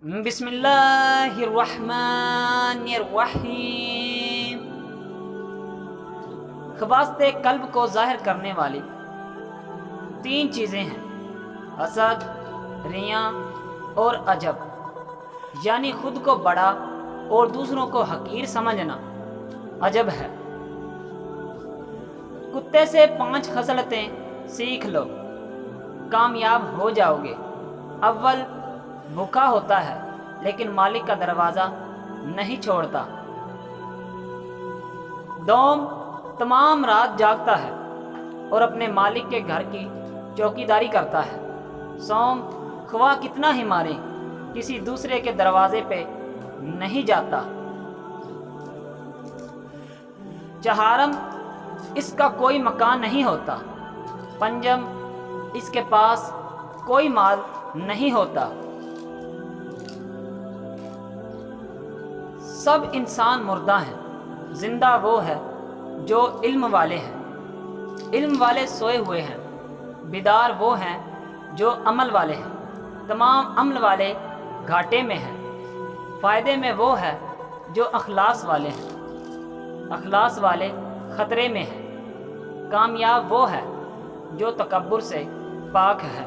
بسم اللہ الرحمن الرحیم۔ خواص قلب کو ظاہر کرنے والی تین چیزیں ہیں: حسد، ریاں اور عجب، یعنی خود کو بڑا اور دوسروں کو حقیر سمجھنا عجب ہے۔ کتے سے 5 خصلتیں سیکھ لو، کامیاب ہو جاؤ گے۔ اول، بھوکا ہوتا ہے لیکن مالک کا دروازہ نہیں چھوڑتا۔ دوم، تمام رات جاگتا ہے اور اپنے مالک کے گھر کی چوکیداری کرتا ہے۔ سوم، خواہ کتنا ہی مارے کسی دوسرے کے دروازے پہ نہیں جاتا۔ چہارم، اس کا کوئی مکان نہیں ہوتا۔ پنجم، اس کے پاس کوئی مال نہیں ہوتا۔ سب انسان مردہ ہیں، زندہ وہ ہے جو علم والے ہیں۔ علم والے سوئے ہوئے ہیں، بیدار وہ ہیں جو عمل والے ہیں۔ تمام عمل والے گھاٹے میں ہیں، فائدے میں وہ ہے جو اخلاص والے ہیں۔ اخلاص والے خطرے میں ہیں، کامیاب وہ ہے جو تکبر سے پاک ہے۔